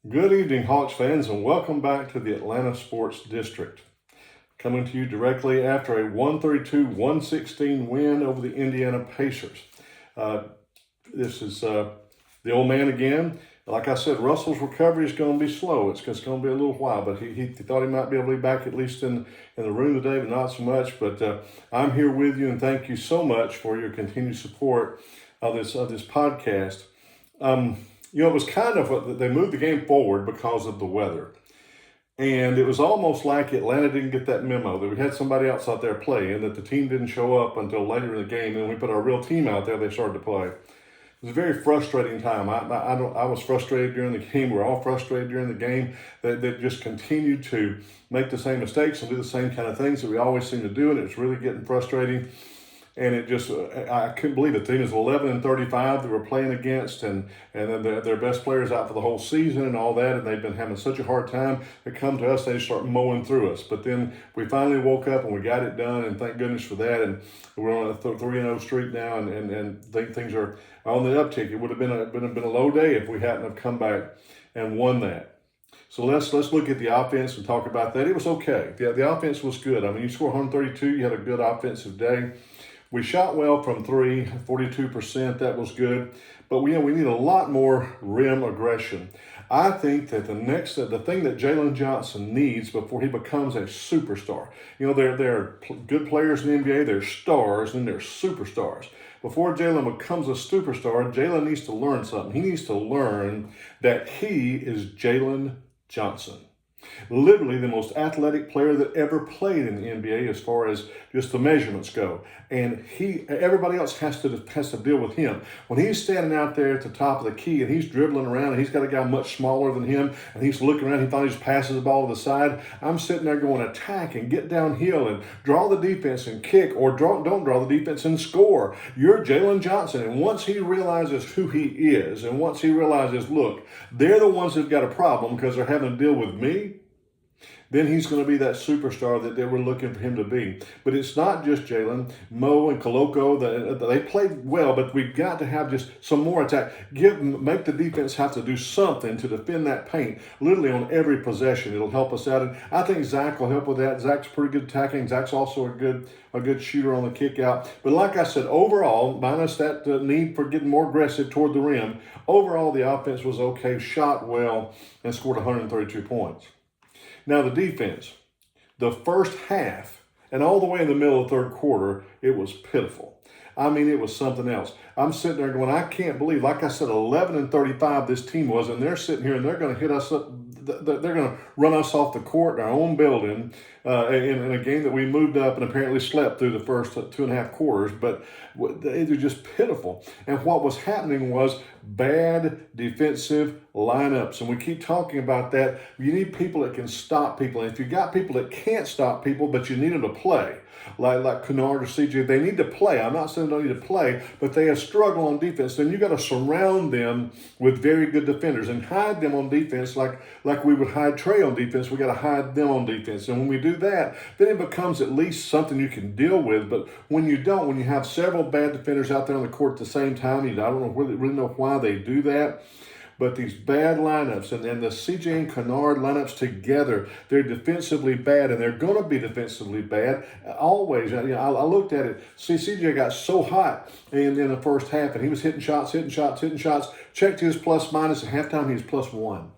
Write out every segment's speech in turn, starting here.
Good evening, Hawks fans, and welcome back to the Atlanta Sports District. Coming to you directly after a 132-116 win over the Indiana Pacers. This is the old man again. Like I said, Russell's recovery is going to be slow. It's going to be a little while, but he thought he might be able to be back at least in the room today, but not so much. But I'm here with you, and thank you so much for your continued support of this podcast. It was kind of, they moved the game forward because of the weather. And it was almost like Atlanta didn't get that memo that we had somebody else out there playing, that the team didn't show up until later in the game. And when we put our real team out there, they started to play. It was a very frustrating time. I was frustrated during the game. We were all frustrated during the game. They just continued to make the same mistakes and do the same kind of things that we always seem to do. And it was really getting frustrating. And it just, I couldn't believe it. The team is 11-35 that we're playing against, and then their best players out for the whole season and all that, and they've been having such a hard time. They come to us, they start mowing through us. But then we finally woke up and we got it done, and thank goodness for that. And we're on a 3-0 streak now, and things are on the uptick. It would have been a low day if we hadn't have come back and won that. So let's look at the offense and talk about that. It was okay. The offense was good. I mean, you score 132, you had a good offensive day. We shot well from three, 42%. That was good. But we need a lot more rim aggression. I think that the thing that Jalen Johnson needs before he becomes a superstar, they're good players in the NBA, they're stars, and they're superstars. Before Jalen becomes a superstar, Jalen needs to learn something. He needs to learn that he is Jalen Johnson. Literally the most athletic player that ever played in the NBA as far as just the measurements go. And everybody else has to deal with him. When he's standing out there at the top of the key and he's dribbling around and he's got a guy much smaller than him and he's looking around, he finally just passes the ball to the side. I'm sitting there going, attack and get downhill and draw the defense and kick, or don't draw the defense and score. You're Jalen Johnson. And once he realizes who he is, and once he realizes, look, they're the ones who've got a problem because they're having to deal with me, then he's going to be that superstar that they were looking for him to be. But it's not just Jalen. Mo and Koloko, they played well, but we've got to have just some more attack. Make the defense have to do something to defend that paint, literally on every possession. It'll help us out. And I think Zach will help with that. Zach's pretty good attacking. Zach's also a good shooter on the kick out. But like I said, overall, minus that need for getting more aggressive toward the rim, overall the offense was okay, shot well, and scored 132 points. Now the defense, the first half and all the way in the middle of the third quarter, it was pitiful. I mean, it was something else. I'm sitting there going, I can't believe, like I said, 11-35 this team was, and they're sitting here and they're going to hit us up. They're going to run us off the court in our own building in a game that we moved up and apparently slept through the first 2.5 quarters. But they were just pitiful. And what was happening was bad defensive lineups. And we keep talking about that. You need people that can stop people. And if you've got people that can't stop people, but you need them to play, like Kennard or CJ, they need to play. I'm not saying they don't need to play, but they have struggled on defense. Then you got to surround them with very good defenders and hide them on defense like we would hide Trey on defense. We got to hide them on defense. And when we do that, then it becomes at least something you can deal with. But when you don't, when you have several bad defenders out there on the court at the same time, I don't really know why they do that. But these bad lineups and the CJ and Kennard lineups together, they're defensively bad, and they're going to be defensively bad always. I looked at it. CJ got so hot in the first half, and he was hitting shots. Checked his plus minus at halftime, he was +1.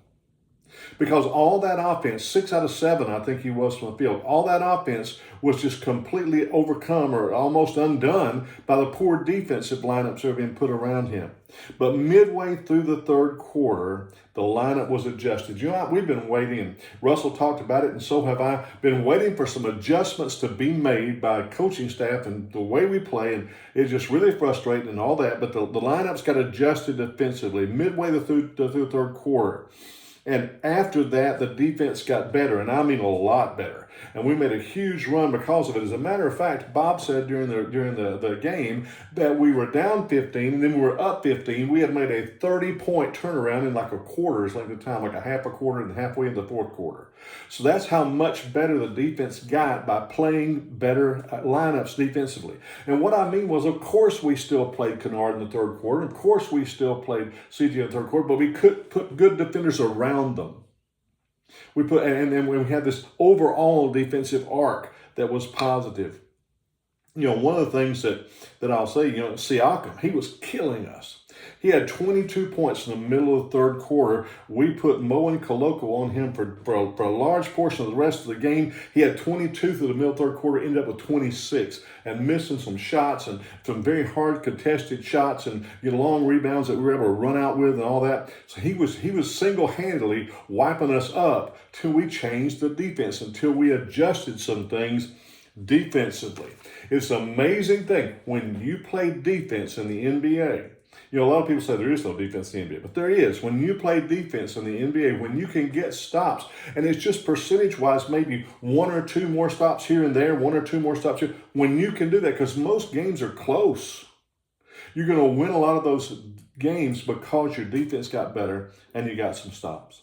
Because all that offense, 6 out of 7, I think he was from the field, all that offense was just completely overcome or almost undone by the poor defensive lineups that have been put around him. But midway through the third quarter, the lineup was adjusted. We've been waiting. Russell talked about it, and so have I. Been waiting for some adjustments to be made by coaching staff and the way we play, and it's just really frustrating and all that. But the lineups got adjusted defensively midway through the third quarter. And after that, the defense got better, and I mean a lot better. And we made a huge run because of it. As a matter of fact, Bob said during the game that we were down 15, and then we were up 15. We had made a 30-point turnaround in like a quarter's length of time, like a half a quarter and halfway into the fourth quarter. So that's how much better the defense got by playing better lineups defensively. And what I mean was, of course, we still played Kennard in the third quarter. Of course, we still played CJ in the third quarter, but we could put good defenders around around them. And then we had this overall defensive arc that was positive. One of the things that I'll say, Siakam, he was killing us. He had 22 points in the middle of the third quarter. We put Mo and Koloko on him for a large portion of the rest of the game. He had 22 through the middle of the third quarter, ended up with 26, and missing some shots and some very hard contested shots and long rebounds that we were able to run out with and all that. So he was single-handedly wiping us up till we changed the defense, until we adjusted some things defensively. It's an amazing thing when you play defense in the NBA. A lot of people say there is no defense in the NBA, but there is. When you play defense in the NBA, when you can get stops, and it's just percentage-wise, maybe one or two more stops here and there, one or two more stops here, when you can do that, because most games are close, you're going to win a lot of those games because your defense got better and you got some stops.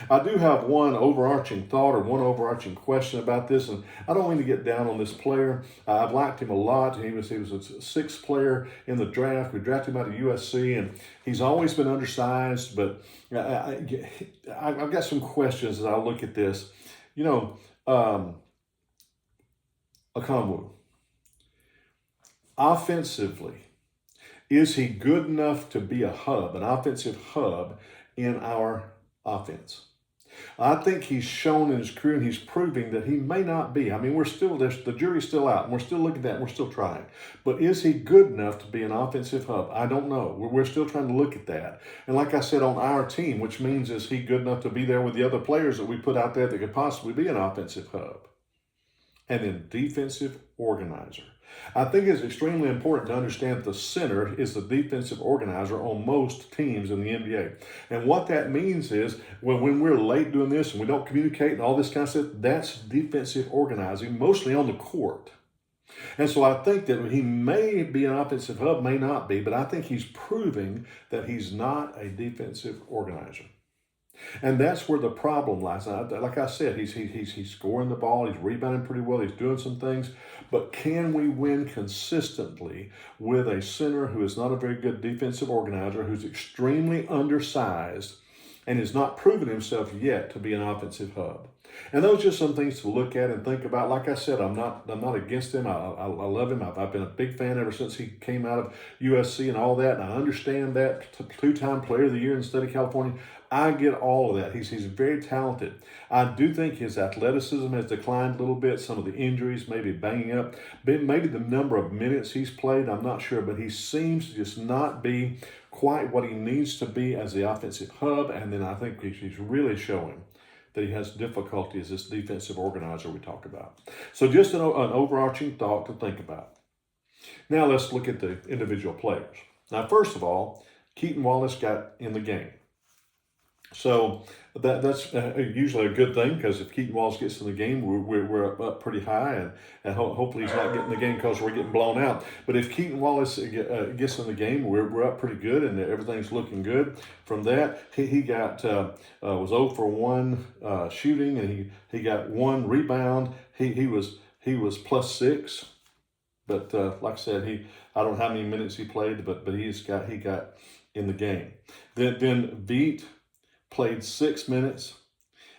I do have one overarching thought or one overarching question about this, and I don't mean to get down on this player. I've liked him a lot. He was a sixth player in the draft. We drafted him out of USC, and he's always been undersized, but I've got some questions as I look at this. Okongwu, offensively, is he good enough to be an offensive hub in our offense? I think he's shown in his career, and he's proving that he may not be. The jury's still out, and we're still looking at that, and we're still trying. But is he good enough to be an offensive hub? I don't know. We're still trying to look at that. And like I said, on our team, which means is he good enough to be there with the other players that we put out there that could possibly be an offensive hub? And then defensive organizer. I think it's extremely important to understand that the center is the defensive organizer on most teams in the NBA. And what that means is when we're late doing this and we don't communicate and all this kind of stuff, that's defensive organizing, mostly on the court. And so I think that he may be an offensive hub, may not be, but I think he's proving that he's not a defensive organizer. And that's where the problem lies. Like I said, he's scoring the ball, he's rebounding pretty well, he's doing some things. But can we win consistently with a center who is not a very good defensive organizer, who's extremely undersized, and has not proven himself yet to be an offensive hub? And those are just some things to look at and think about. Like I said, I'm not against him. I love him. I've been a big fan ever since he came out of USC and all that. And I understand that. Two-time player of the year in the state of California. I get all of that. He's very talented. I do think his athleticism has declined a little bit. Some of the injuries maybe banging up. Maybe the number of minutes he's played, I'm not sure. But he seems to just not be quite what he needs to be as the offensive hub. And then I think he's really showing that he has difficulty as this defensive organizer we talked about. So just an overarching thought to think about. Now let's look at the individual players. Now, first of all, Keaton Wallace got in the game. So that's usually a good thing, because if Keaton Wallace gets in the game, we're up pretty high, and hopefully he's not getting the game because we're getting blown out. But if Keaton Wallace gets in the game, we're up pretty good, and everything's looking good. From that, he got was 0 for 1 shooting, and he got 1 rebound. He was +6. But like I said, I don't know how many minutes he played, but he got in the game. Then Veet played 6 minutes,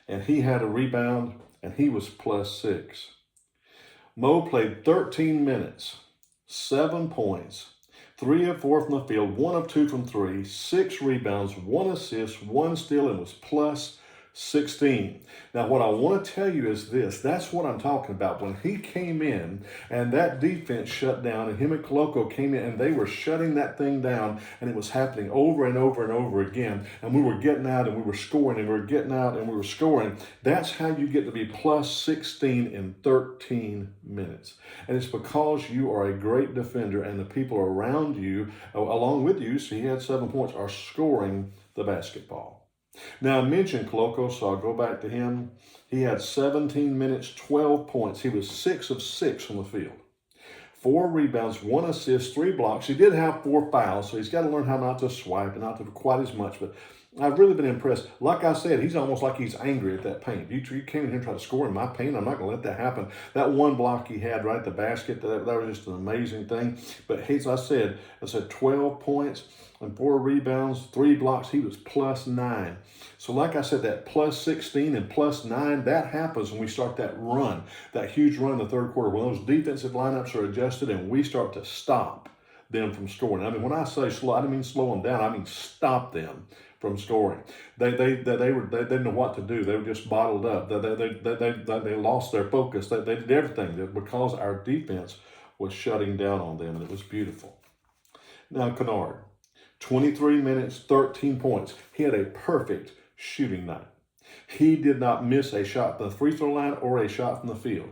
and he had a rebound, and he was +6. Mo played 13 minutes, 7 points, 3 of 4 from the field, 1 of 2 from 3, 6 rebounds, 1 assist, 1 steal, and was +16. Now, what I want to tell you is this. That's what I'm talking about. When he came in and that defense shut down, and him and Koloko came in and they were shutting that thing down, and it was happening over and over and over again, and we were getting out and we were scoring, and we were getting out and we were scoring. That's how you get to be +16 in 13 minutes. And it's because you are a great defender, and the people around you, along with you, so he had 7 points, are scoring the basketball. Now, I mentioned Koloko, so I'll go back to him. He had 17 minutes, 12 points. He was 6 of 6 from the field. 4 rebounds, 1 assist, 3 blocks. He did have 4 fouls, so he's got to learn how not to swipe and not to quite as much. But I've really been impressed. Like I said, he's almost like he's angry at that paint. You came in here and tried to score in my paint. I'm not going to let that happen. That one block he had right at the basket, that was just an amazing thing. But as I said, 12 points and 4 rebounds, 3 blocks. He was +9. So like I said, that +16 and +9, that happens when we start that run, that huge run in the third quarter, when those defensive lineups are adjusted and we start to stop them from scoring. I mean, when I say slow, I don't mean slow them down. I mean stop them from scoring. They didn't know what to do. They were just bottled up. They lost their focus. They did everything because our defense was shutting down on them, and it was beautiful. Now, Kennard, 23 minutes, 13 points. He had a perfect shooting night. He did not miss a shot from the free throw line or a shot from the field.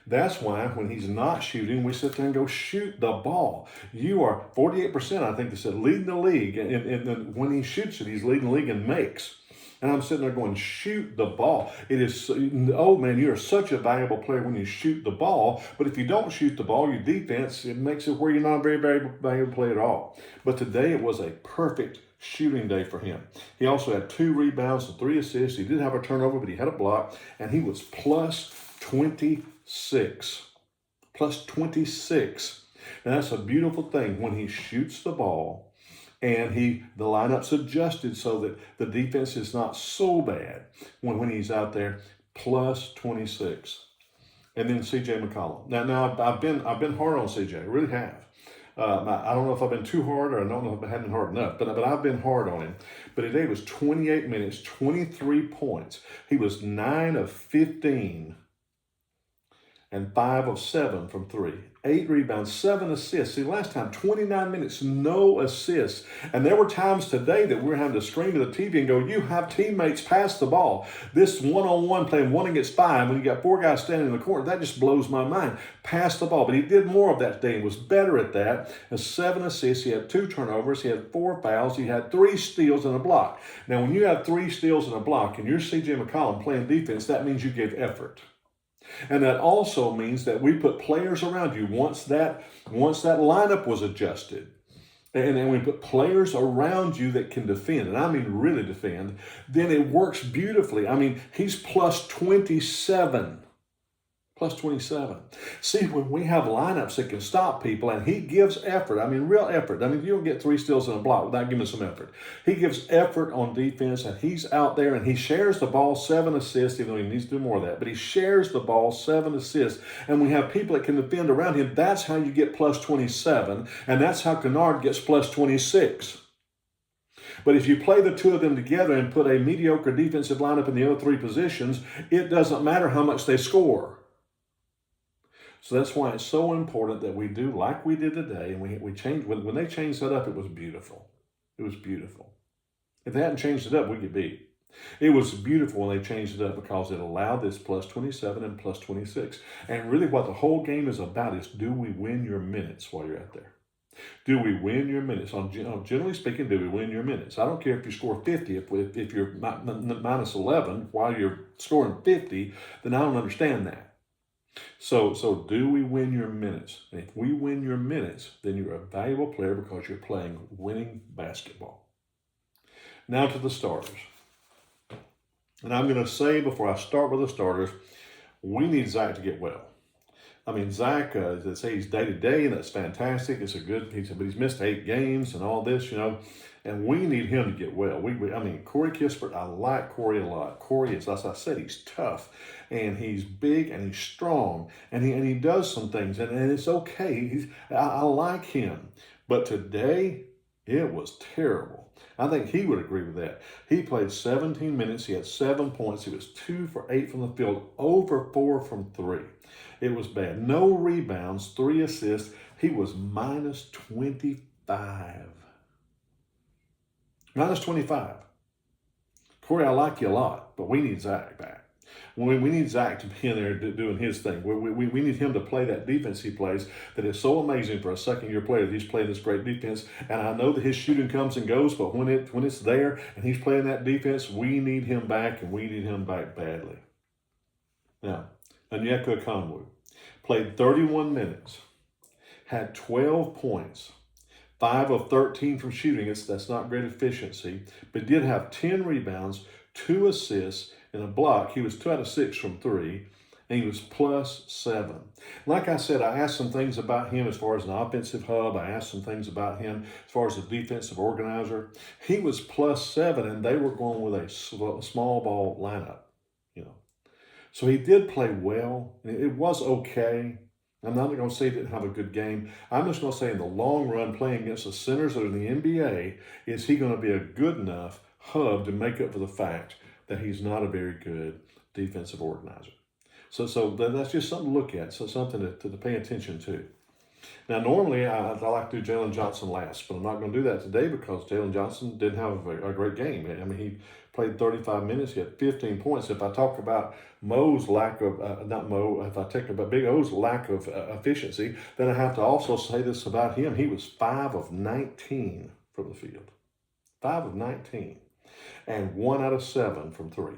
That's why when he's not shooting, we sit there and go, shoot the ball. You are 48%, I think they said, leading the league. And when he shoots it, he's leading the league in makes. And I'm sitting there going, shoot the ball. It is, oh man, you're such a valuable player when you shoot the ball. But if you don't shoot the ball, your defense, it makes it where you're not a very, very valuable player at all. But today it was a perfect shooting day for him. He also had 2 rebounds and 3 assists. He did have a turnover, but he had a block. And he was +26. +26. And that's a beautiful thing when he shoots the ball and the lineup's adjusted so that the defense is not so bad when he's out there, +26. And then C.J. McCollum. Now I've been hard on C.J. I really have. I don't know if I've been too hard, or I don't know if I haven't been hard enough, but I've been hard on him. But today was 28 minutes, 23 points. He was 9 of 15. And 5 of 7 from 3. 8 rebounds, 7 assists. See, last time, 29 minutes, no assists. And there were times today that we were having to scream to the TV and go, you have teammates pass the ball. This one-on-one playing 1 against 5, when you got 4 guys standing in the corner, that just blows my mind. Pass the ball. But he did more of that today and was better at that. And 7 assists. He had 2 turnovers. He had 4 fouls. He had 3 steals and a block. Now, when you have 3 steals and a block and you're C.J. McCollum playing defense, that means you gave effort. And that also means that we put players around you once that lineup was adjusted. And we put players around you that can defend, and I mean really defend, then it works beautifully. I mean, he's +27. +27. See, when we have lineups that can stop people, and he gives effort, I mean, real effort. I mean, you don't get 3 steals in a block without giving some effort. He gives effort on defense, and he's out there, and he shares the ball, 7 assists, even though he needs to do more of that. But he shares the ball, 7 assists, and we have people that can defend around him. That's how you get +27, and that's how Kennard gets +26. But if you play the 2 of them together and put a mediocre defensive lineup in the other 3 positions, it doesn't matter how much they score. So that's why it's so important that we do like we did today, and we changed. When they changed that up, it was beautiful. It was beautiful. If they hadn't changed it up, we get beat. It was beautiful when they changed it up because it allowed this +27 and +26. And really what the whole game is about is, do we win your minutes while you're out there? Do we win your minutes? Generally speaking, do we win your minutes? I don't care if you score 50. If you're -11 while you're scoring 50, then I don't understand that. So do we win your minutes? And if we win your minutes, then you're a valuable player because you're playing winning basketball. Now to the starters. And I'm going to say before I start with the starters, we need Zach to get well. I mean, Zach, they say he's day-to-day, and that's fantastic. It's a good, but he's missed 8 games and all this, and we need him to get well. Corey Kispert, I like Corey a lot. Corey is, as I said, he's tough, and he's big, and he's strong, and he does some things, and it's okay. I like him. But today, it was terrible. I think he would agree with that. He played 17 minutes. He had 7 points. He was 2 for 8 from the field, 0 for 4 from 3. It was bad. No rebounds, 3 assists. He was -25. -25. Corey, I like you a lot, but we need Zach back. We need Zach to be in there doing his thing. We need him to play that defense he plays that is so amazing for a second-year player. He's playing this great defense, and I know that his shooting comes and goes, but when it's there and he's playing that defense, we need him back, and we need him back badly. Now, Onyeka Okongwu played 31 minutes, had 12 points, 5 of 13 from shooting. That's not great efficiency, but did have 10 rebounds, 2 assists, and a block. He was 2 out of 6 from 3, and he was +7. Like I said, I asked some things about him as far as an offensive hub. I asked some things about him as far as a defensive organizer. He was +7, and they were going with a small ball lineup, you know. So he did play well. It was okay. I'm not going to say he didn't have a good game. I'm just going to say in the long run, playing against the centers that are in the NBA, is he going to be a good enough hub to make up for the fact that he's not a very good defensive organizer? So that's just something to look at, so something to pay attention to. Now, normally I like to do Jalen Johnson last, but I'm not going to do that today because Jalen Johnson didn't have a great game. I mean, he played 35 minutes, he had 15 points. If I talk about Mo's lack of, if I talk about Big O's lack of efficiency, then I have to also say this about him. He was 5 of 19 from the field. 5 of 19. And 1 out of 7 from 3.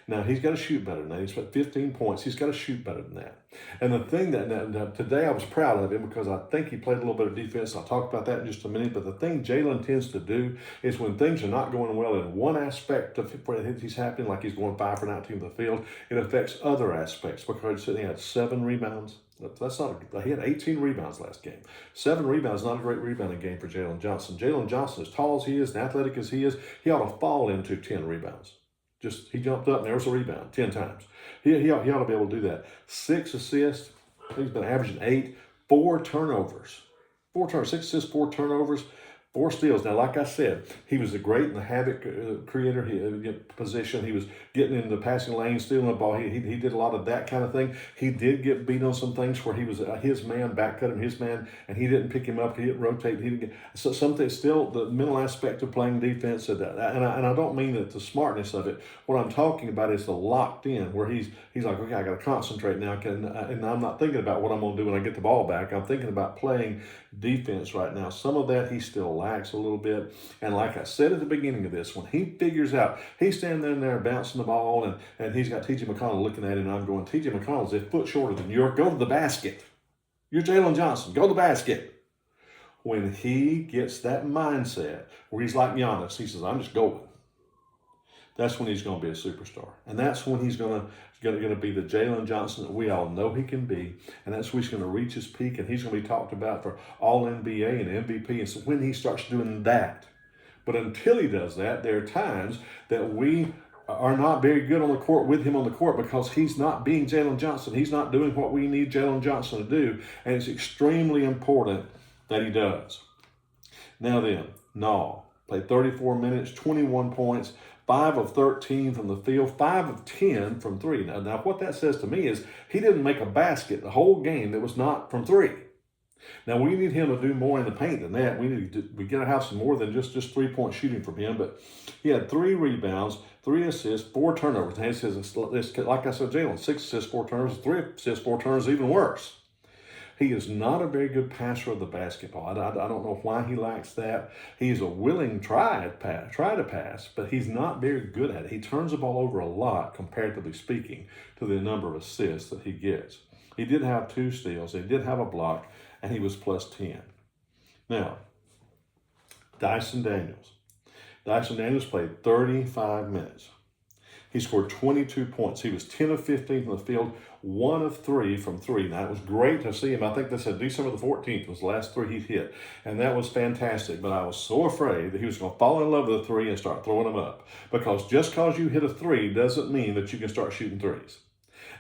Now, he's got to shoot better than that. He's got 15 points. He's got to shoot better than that. And the thing that today I was proud of him because I think he played a little bit of defense. I'll talk about that in just a minute. But the thing Jalen tends to do is when things are not going well in one aspect of he's happening, like he's going 5 for 19 from the field, it affects other aspects because he had 7 rebounds. That's not. He had 18 rebounds last game. 7 rebounds, not a great rebounding game for Jalen Johnson. Jalen Johnson, as tall as he is and athletic as he is, he ought to fall into 10 rebounds. He jumped up and there was a rebound 10 times. He ought to be able to do that. 6 assists. He's been averaging 8. 4 turnovers. 6 assists, 4 turnovers. 4 steals. Now, like I said, he was great in the havoc creator position. He was getting in the passing lane, stealing the ball. He did a lot of that kind of thing. He did get beat on some things where he was his man, back cut him his man, and he didn't pick him up. He didn't rotate. He didn't get, so something still the mental aspect of playing defense. And I don't mean that the smartness of it. What I'm talking about is the locked in where he's like, okay, I got to concentrate now. And I'm not thinking about what I'm going to do when I get the ball back. I'm thinking about playing defense right now. Some of that he still lacks a little bit. And like I said at the beginning of this, when he figures out, he's standing there bouncing the ball and he's got T.J. McConnell looking at him and I'm going, T.J. McConnell's a foot shorter than you are. Go to the basket. You're Jalen Johnson. Go to the basket. When he gets that mindset where he's like Giannis, he says, I'm just going. That's when he's going to be a superstar. And that's when he's going to be the Jalen Johnson that we all know he can be. And that's when he's going to reach his peak. And he's going to be talked about for All-NBA and MVP. And so when he starts doing that. But until he does that, there are times that we are not very good on the court with him on the court because he's not being Jalen Johnson. He's not doing what we need Jalen Johnson to do. And it's extremely important that he does. Now then, Naw played 34 minutes, 21 points. 5 of 13 from the field, 5 of 10 from 3. Now, what that says to me is he didn't make a basket the whole game that was not from 3. Now, we need him to do more in the paint than that. We got to have some more than just 3-point shooting from him. But he had 3 rebounds, 3 assists, 4 turnovers. And like I said, Jalen, 6 assists, 4 turnovers, 3 assists, 4 turnovers, even worse. He is not a very good passer of the basketball. I don't know why he lacks that. He's a willing try to pass, but he's not very good at it. He turns the ball over a lot, comparatively speaking, to the number of assists that he gets. He did have 2 steals. He did have a block, and he was +10. Now, Dyson Daniels. Dyson Daniels played 35 minutes. He scored 22 points. He was 10 of 15 from the field, 1 of 3 from 3. Now, it was great to see him. I think they said December the 14th was the last 3 he hit, and that was fantastic. But I was so afraid that he was going to fall in love with the 3 and start throwing them up. Because just because you hit a 3 doesn't mean that you can start shooting 3s.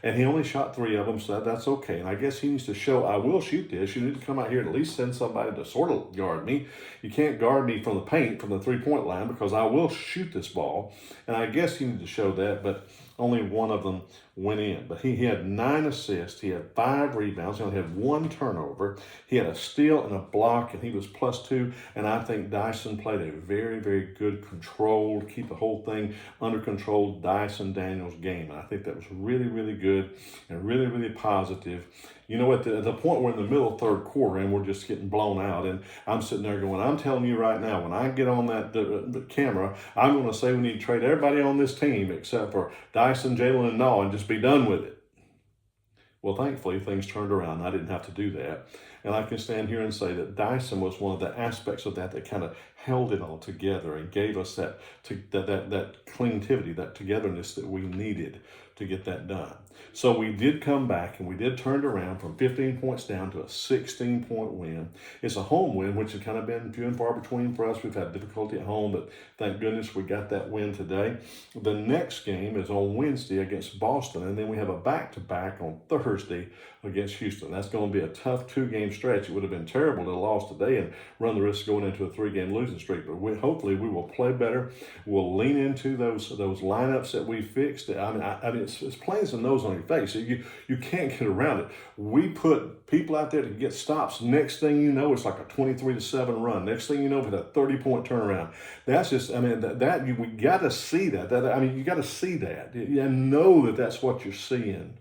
And he only shot 3 of them, so that's okay. And I guess he needs to show, I will shoot this. You need to come out here and at least send somebody to sort of guard me. You can't guard me from the paint, from the 3-point line, because I will shoot this ball. And I guess he needs to show that, but only 1 of them went in. But he had 9 assists. He had 5 rebounds. He only had 1 turnover. He had a steal and a block, and he was +2. And I think Dyson played a very, very good, controlled, keep the whole thing under control Dyson Daniels game. And I think that was really, really good and really, really positive. You know, at the point we're in the middle of third quarter and we're just getting blown out, and I'm sitting there going, I'm telling you right now, when I get on the camera, I'm going to say we need to trade everybody on this team except for Dyson, Jalen, and Naw and just be done with it. Well, thankfully, things turned around. I didn't have to do that. And I can stand here and say that Dyson was one of the aspects of that kind of held it all together and gave us that connectivity, that togetherness that we needed to get that done. So we did come back and we did turn it around from 15 points down to a 16-point win. It's a home win, which has kind of been few and far between for us. We've had difficulty at home, but thank goodness we got that win today. The next game is on Wednesday against Boston, and then we have a back-to-back on Thursday against Houston. That's going to be a tough 2-game stretch. It would have been terrible to have lost today and run the risk of going into a 3-game losing streak, but hopefully we will play better. We'll lean into those lineups that we fixed. I mean, it's plain as the nose on your face. You can't get around it. We put people out there to get stops. Next thing you know, it's like a 23-7 run. Next thing you know, with a 30-point turnaround. That's just, I mean, we got to see that. You got to see that. You know that's what you're seeing.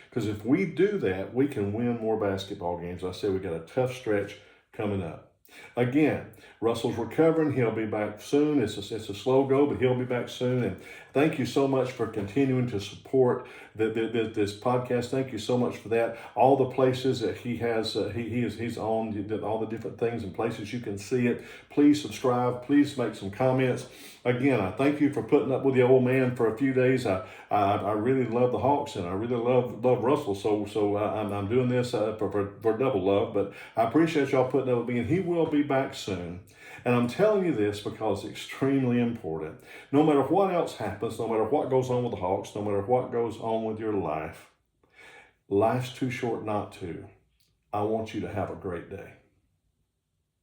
Because if we do that, we can win more basketball games. I said we got a tough stretch coming up. Again, Russell's recovering. He'll be back soon. It's a slow go, but he'll be back soon. And thank you so much for continuing to support this podcast. Thank you so much for that. All the places that he has, he's on, all the different things and places you can see it. Please subscribe. Please make some comments. Again, I thank you for putting up with the old man for a few days. I really love the Hawks and I really love Russell. So I'm doing this for double love. But I appreciate y'all putting up with me, and he will be back soon. And I'm telling you this because it's extremely important. No matter what else happens, no matter what goes on with the Hawks, no matter what goes on with your life, life's too short not to. I want you to have a great day.